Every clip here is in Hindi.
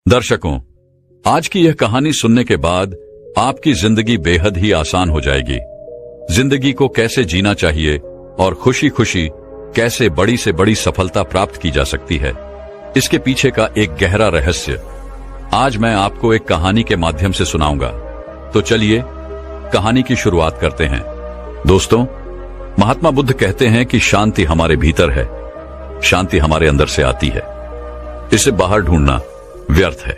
दर्शकों, आज की यह कहानी सुनने के बाद आपकी जिंदगी बेहद ही आसान हो जाएगी। जिंदगी को कैसे जीना चाहिए और खुशी खुशी कैसे बड़ी से बड़ी सफलता प्राप्त की जा सकती है, इसके पीछे का एक गहरा रहस्य आज मैं आपको एक कहानी के माध्यम से सुनाऊंगा। तो चलिए कहानी की शुरुआत करते हैं। दोस्तों, महात्मा बुद्ध कहते हैं कि शांति हमारे भीतर है, शांति हमारे अंदर से आती है, इसे बाहर ढूंढना व्यर्थ है।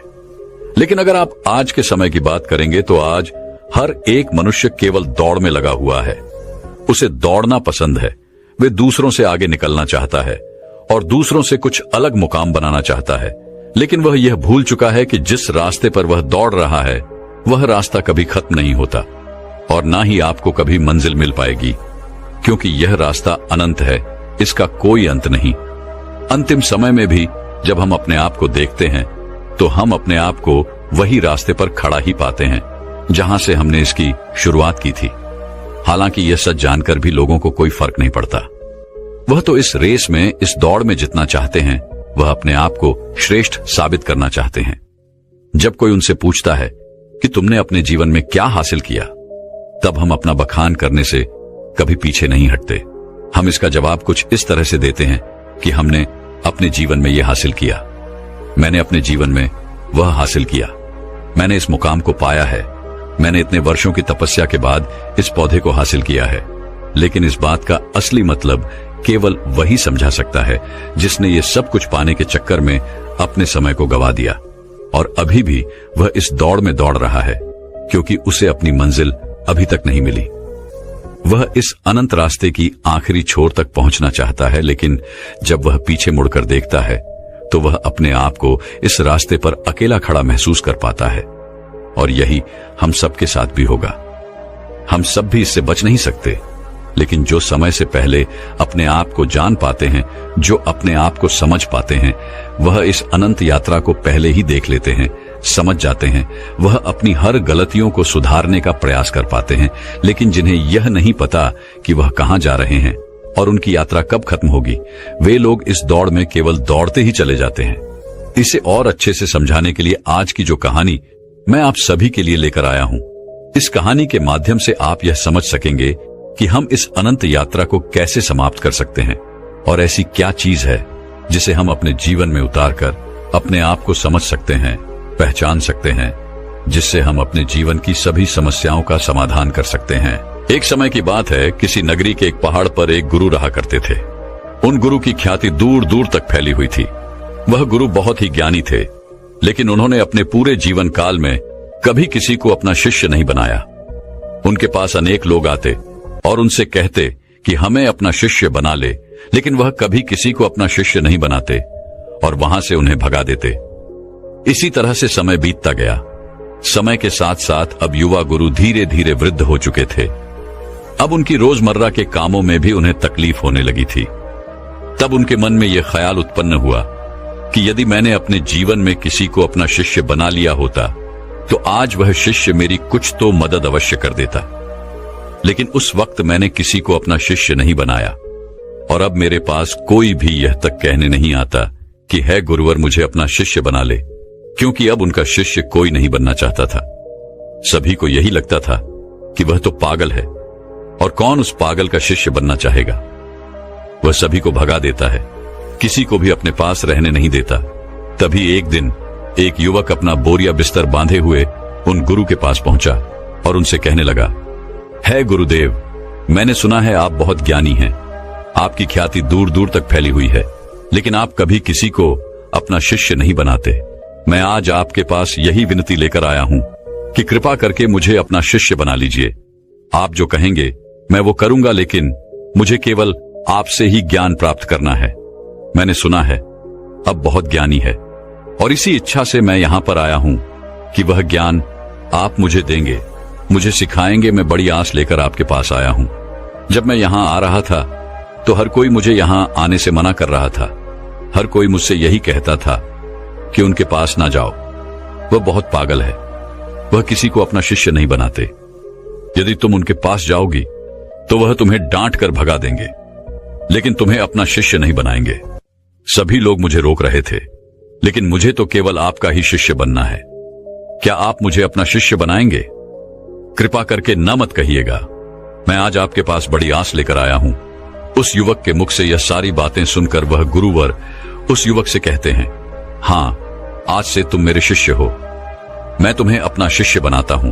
लेकिन अगर आप आज के समय की बात करेंगे तो आज हर एक मनुष्य केवल दौड़ में लगा हुआ है। उसे दौड़ना पसंद है, वे दूसरों से आगे निकलना चाहता है और दूसरों से कुछ अलग मुकाम बनाना चाहता है। लेकिन वह यह भूल चुका है कि जिस रास्ते पर वह दौड़ रहा है वह रास्ता कभी खत्म नहीं होता और ना ही आपको कभी मंजिल मिल पाएगी, क्योंकि यह रास्ता अनंत है, इसका कोई अंत नहीं। अंतिम समय में भी जब हम अपने आप को देखते हैं तो हम अपने आप को वही रास्ते पर खड़ा ही पाते हैं जहां से हमने इसकी शुरुआत की थी। हालांकि यह सच जानकर भी लोगों को कोई फर्क नहीं पड़ता। वह तो इस रेस में, इस दौड़ में जितना चाहते हैं, वह अपने आप को श्रेष्ठ साबित करना चाहते हैं। जब कोई उनसे पूछता है कि तुमने अपने जीवन में क्या हासिल किया, तब हम अपना बखान करने से कभी पीछे नहीं हटते। हम इसका जवाब कुछ इस तरह से देते हैं कि हमने अपने जीवन में यह हासिल किया, मैंने अपने जीवन में वह हासिल किया, मैंने इस मुकाम को पाया है, मैंने इतने वर्षों की तपस्या के बाद इस पौधे को हासिल किया है। लेकिन इस बात का असली मतलब केवल वही समझा सकता है जिसने ये सब कुछ पाने के चक्कर में अपने समय को गवा दिया और अभी भी वह इस दौड़ में दौड़ रहा है, क्योंकि उसे अपनी मंजिल अभी तक नहीं मिली। वह इस अनंत रास्ते की आखिरी छोर तक पहुंचना चाहता है, लेकिन जब वह पीछे मुड़कर देखता है तो वह अपने आप को इस रास्ते पर अकेला खड़ा महसूस कर पाता है। और यही हम सबके साथ भी होगा। हम सब भी इससे बच नहीं सकते, लेकिन जो समय से पहले अपने आप को जान पाते हैं, जो अपने आप को समझ पाते हैं, वह इस अनंत यात्रा को पहले ही देख लेते हैं, समझ जाते हैं। वह अपनी हर गलतियों को सुधारने का प्रयास कर पाते हैं। लेकिन जिन्हें यह नहीं पता कि वह कहां जा रहे हैं और उनकी यात्रा कब खत्म होगी, वे लोग इस दौड़ में केवल दौड़ते ही चले जाते हैं। इसे और अच्छे से समझाने के लिए आज की जो कहानी मैं आप सभी के लिए लेकर आया हूं, इस कहानी के माध्यम से आप यह समझ सकेंगे कि हम इस अनंत यात्रा को कैसे समाप्त कर सकते हैं और ऐसी क्या चीज है जिसे हम अपने जीवन में उतारकर अपने आप को समझ सकते हैं, पहचान सकते हैं, जिससे हम अपने जीवन की सभी समस्याओं का समाधान कर सकते हैं। एक समय की बात है, किसी नगरी के एक पहाड़ पर एक गुरु रहा करते थे। उन गुरु की ख्याति दूर दूर तक फैली हुई थी। वह गुरु बहुत ही ज्ञानी थे, लेकिन उन्होंने अपने पूरे जीवन काल में कभी किसी को अपना शिष्य नहीं बनाया। उनके पास अनेक लोग आते और उनसे कहते कि हमें अपना शिष्य बना ले, लेकिन वह कभी किसी को अपना शिष्य नहीं बनाते और वहां से उन्हें भगा देते। इसी तरह से समय बीतता गया। समय के साथ साथ अब युवा गुरु धीरे धीरे वृद्ध हो चुके थे। अब उनकी रोजमर्रा के कामों में भी उन्हें तकलीफ होने लगी थी। तब उनके मन में यह ख्याल उत्पन्न हुआ कि यदि मैंने अपने जीवन में किसी को अपना शिष्य बना लिया होता तो आज वह शिष्य मेरी कुछ तो मदद अवश्य कर देता। लेकिन उस वक्त मैंने किसी को अपना शिष्य नहीं बनाया और अब मेरे पास कोई भी यह तक कहने नहीं आता कि है गुरुवर मुझे अपना शिष्य बना ले, क्योंकि अब उनका शिष्य कोई नहीं बनना चाहता था। सभी को यही लगता था कि वह तो पागल है और कौन उस पागल का शिष्य बनना चाहेगा। वह सभी को भगा देता है, किसी को भी अपने पास रहने नहीं देता। तभी एक दिन एक युवक अपना बोरिया बिस्तर बांधे हुए उन गुरु के पास पहुंचा और उनसे कहने लगा, है गुरुदेव, मैंने सुना है आप बहुत ज्ञानी हैं, आपकी ख्याति दूर दूर तक फैली हुई है, लेकिन आप कभी किसी को अपना शिष्य नहीं बनाते। मैं आज आपके पास यही विनती लेकर आया हूं कि कृपा करके मुझे अपना शिष्य बना लीजिए। आप जो कहेंगे मैं वो करूंगा, लेकिन मुझे केवल आपसे ही ज्ञान प्राप्त करना है। मैंने सुना है अब बहुत ज्ञानी है और इसी इच्छा से मैं यहां पर आया हूं कि वह ज्ञान आप मुझे देंगे, मुझे सिखाएंगे। मैं बड़ी आस लेकर आपके पास आया हूं। जब मैं यहां आ रहा था तो हर कोई मुझे यहां आने से मना कर रहा था। हर कोई मुझसे यही कहता था कि उनके पास ना जाओ, वह बहुत पागल है, वह किसी को अपना शिष्य नहीं बनाते। यदि तुम उनके पास जाओगी तो वह तुम्हें डांट कर भगा देंगे, लेकिन तुम्हें अपना शिष्य नहीं बनाएंगे। सभी लोग मुझे रोक रहे थे, लेकिन मुझे तो केवल आपका ही शिष्य बनना है। क्या आप मुझे अपना शिष्य बनाएंगे? कृपा करके न मत कहिएगा। मैं आज आपके पास बड़ी आस लेकर आया हूं। उस युवक के मुख से यह सारी बातें सुनकर वह गुरुवर उस युवक से कहते हैं, हाँ, आज से तुम मेरे शिष्य हो। मैं तुम्हें अपना शिष्य बनाता हूं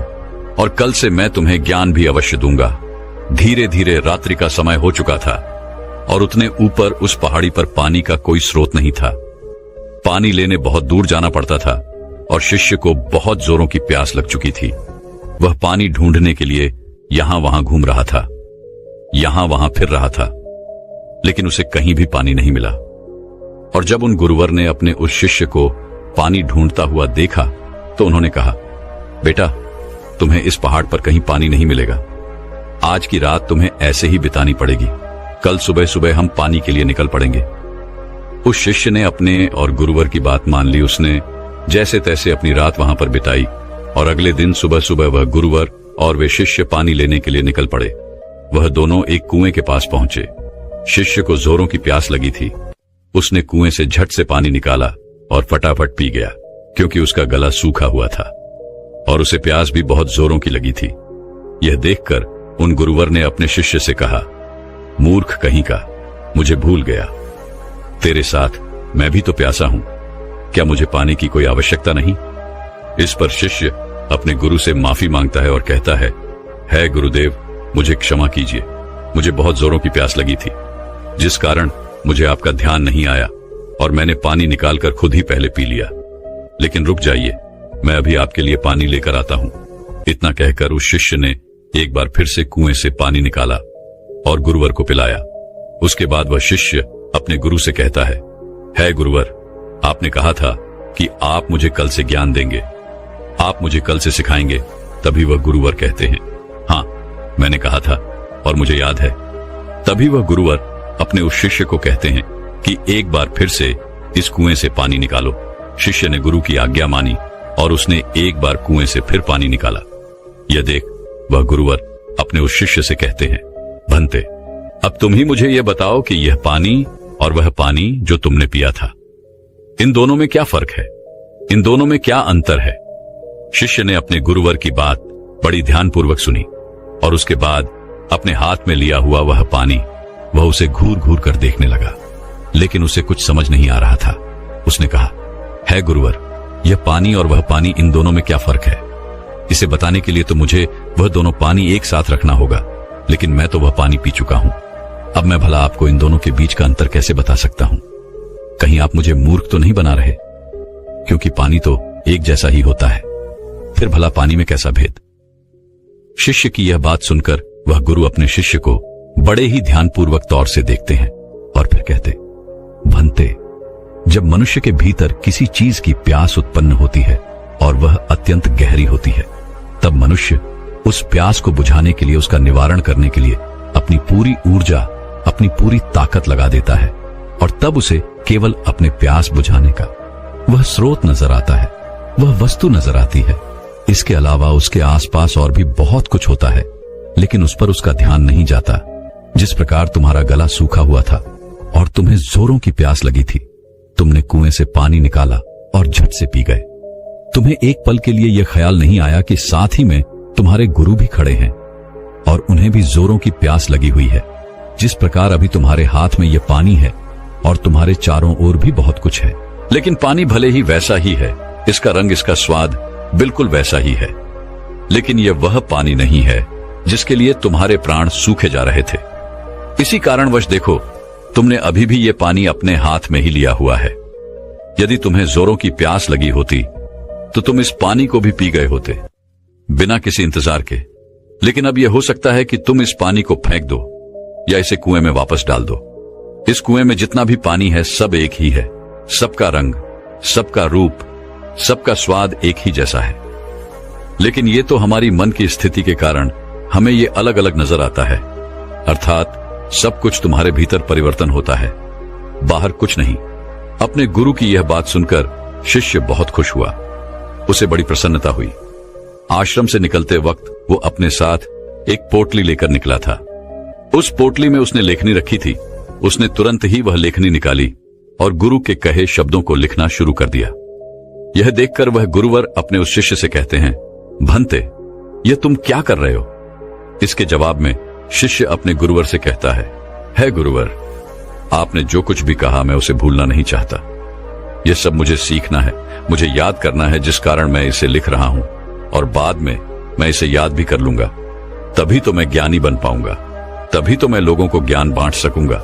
और कल से मैं तुम्हें ज्ञान भी अवश्य दूंगा। धीरे धीरे रात्रि का समय हो चुका था और उतने ऊपर उस पहाड़ी पर पानी का कोई स्रोत नहीं था। पानी लेने बहुत दूर जाना पड़ता था और शिष्य को बहुत जोरों की प्यास लग चुकी थी। वह पानी ढूंढने के लिए यहां वहां घूम रहा था, यहां वहां फिर रहा था, लेकिन उसे कहीं भी पानी नहीं मिला। और जब उन गुरुवर ने अपने उस शिष्य को पानी ढूंढता हुआ देखा तो उन्होंने कहा, बेटा, तुम्हें इस पहाड़ पर कहीं पानी नहीं मिलेगा। आज की रात तुम्हें ऐसे ही बितानी पड़ेगी। कल सुबह सुबह हम पानी के लिए निकल पड़ेंगे। उस शिष्य ने अपने और गुरुवर की बात मान ली। उसने जैसे तैसे अपनी रात वहां पर बिताई और अगले दिन सुबह सुबह वह गुरुवर और वे शिष्य पानी लेने के लिए निकल पड़े। वह दोनों एक कुएं के पास पहुंचे। शिष्य को जोरों की प्यास लगी थी। उसने कुएं से झट से पानी निकाला और फटाफट पी गया, क्योंकि उसका गला सूखा हुआ था और उसे प्यास भी बहुत जोरों की लगी थी। यह देखकर उन गुरुवर ने अपने शिष्य से कहा, मूर्ख कहीं का, मुझे भूल गया। तेरे साथ मैं भी तो प्यासा हूं। क्या मुझे पानी की कोई आवश्यकता नहीं? इस पर शिष्य अपने गुरु से माफी मांगता है और कहता है गुरुदेव, मुझे क्षमा कीजिए। मुझे बहुत जोरों की प्यास लगी थी, जिस कारण मुझे आपका ध्यान नहीं आया और मैंने पानी निकालकर खुद ही पहले पी लिया। लेकिन रुक जाइए, मैं अभी आपके लिए पानी लेकर आता हूं। इतना कहकर उस शिष्य ने एक बार फिर से कुएं से पानी निकाला और गुरुवर को पिलाया। उसके बाद वह शिष्य अपने गुरु से कहता है गुरुवर, आपने कहा था कि आप मुझे कल से ज्ञान देंगे, आप मुझे कल से सिखाएंगे। तभी वह गुरुवर कहते हैं, हाँ, मैंने कहा था और मुझे याद है। तभी वह गुरुवर अपने उस शिष्य को कहते हैं कि एक बार फिर से इस कुएं से पानी निकालो। शिष्य ने गुरु की आज्ञा मानी और उसने एक बार कुएं से फिर पानी निकाला। यह देख वह गुरुवर अपने उस शिष्य से कहते हैं, भंते, अब तुम ही मुझे यह बताओ कि यह पानी और वह पानी जो तुमने पिया था, इन दोनों में क्या फर्क है? इन दोनों में क्या अंतर है? शिष्य ने अपने गुरुवर की बात बड़ी ध्यानपूर्वक सुनी और उसके बाद अपने हाथ में लिया हुआ वह पानी वह उसे घूर घूर कर देखने लगा, लेकिन उसे कुछ समझ नहीं आ रहा था। उसने कहा, है गुरुवर, यह पानी और वह पानी, इन दोनों में क्या फर्क है? इसे बताने के लिए तो मुझे वह दोनों पानी एक साथ रखना होगा, लेकिन मैं तो वह पानी पी चुका हूं। अब मैं भला आपको इन दोनों के बीच का अंतर कैसे बता सकता हूं? कहीं आप मुझे मूर्ख तो नहीं बना रहे? क्योंकि पानी तो एक जैसा ही होता है, फिर भला पानी में कैसा भेद? शिष्य की यह बात सुनकर वह गुरु अपने शिष्य को बड़े ही ध्यानपूर्वक तौर से देखते हैं और फिर कहते, भंते, जब मनुष्य के भीतर किसी चीज की प्यास उत्पन्न होती है और वह अत्यंत गहरी होती है, तब मनुष्य उस प्यास को बुझाने के लिए, उसका निवारण करने के लिए अपनी पूरी ऊर्जा, अपनी पूरी ताकत लगा देता है और तब उसे केवल अपने प्यास बुझाने का वह स्रोत नजर आता है, वह वस्तु नजर आती है। इसके अलावा उसके आसपास और भी बहुत कुछ होता है, लेकिन उस पर उसका ध्यान नहीं जाता। जिस प्रकार तुम्हारा गला सूखा हुआ था और तुम्हें जोरों की प्यास लगी थी, तुमने कुएं से पानी निकाला और झट से पी गए। तुम्हें एक पल के लिए यह ख्याल नहीं आया कि साथ ही में तुम्हारे गुरु भी खड़े हैं और उन्हें भी जोरों की प्यास लगी हुई है। जिस प्रकार अभी तुम्हारे हाथ में यह पानी है और तुम्हारे चारों ओर भी बहुत कुछ है, लेकिन पानी भले ही वैसा ही है, इसका रंग, इसका स्वाद बिल्कुल वैसा ही है, लेकिन यह वह पानी नहीं है जिसके लिए तुम्हारे प्राण सूखे जा रहे थे। इसी कारणवश देखो, तुमने अभी भी यह पानी अपने हाथ में ही लिया हुआ है। यदि तुम्हें जोरों की प्यास लगी होती तो तुम इस पानी को भी पी गए होते, बिना किसी इंतजार के। लेकिन अब यह हो सकता है कि तुम इस पानी को फेंक दो या इसे कुएं में वापस डाल दो। इस कुएं में जितना भी पानी है सब एक ही है, सबका रंग, सबका रूप, सबका स्वाद एक ही जैसा है। लेकिन ये तो हमारी मन की स्थिति के कारण हमें ये अलग अलग नजर आता है। अर्थात सब कुछ तुम्हारे भीतर परिवर्तन होता है, बाहर कुछ नहीं। अपने गुरु की यह बात सुनकर शिष्य बहुत खुश हुआ, उसे बड़ी प्रसन्नता हुई। आश्रम से निकलते वक्त वो अपने साथ एक पोटली लेकर निकला था। उस पोटली में उसने लेखनी रखी थी। उसने तुरंत ही वह लेखनी निकाली और गुरु के कहे शब्दों को लिखना शुरू कर दिया। यह देखकर वह गुरुवर अपने उस शिष्य से कहते हैं, भंते, यह तुम क्या कर रहे हो? इसके जवाब में शिष्य अपने गुरुवर से कहता है गुरुवर, आपने जो कुछ भी कहा मैं उसे भूलना नहीं चाहता। यह सब मुझे सीखना है, मुझे याद करना है, जिस कारण मैं इसे लिख रहा हूं, और बाद में मैं इसे याद भी कर लूंगा। तभी तो मैं ज्ञानी बन पाऊंगा, तभी तो मैं लोगों को ज्ञान बांट सकूंगा।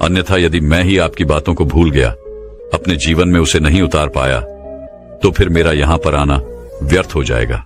अन्यथा यदि मैं ही आपकी बातों को भूल गया, अपने जीवन में उसे नहीं उतार पाया, तो फिर मेरा यहां पर आना व्यर्थ हो जाएगा।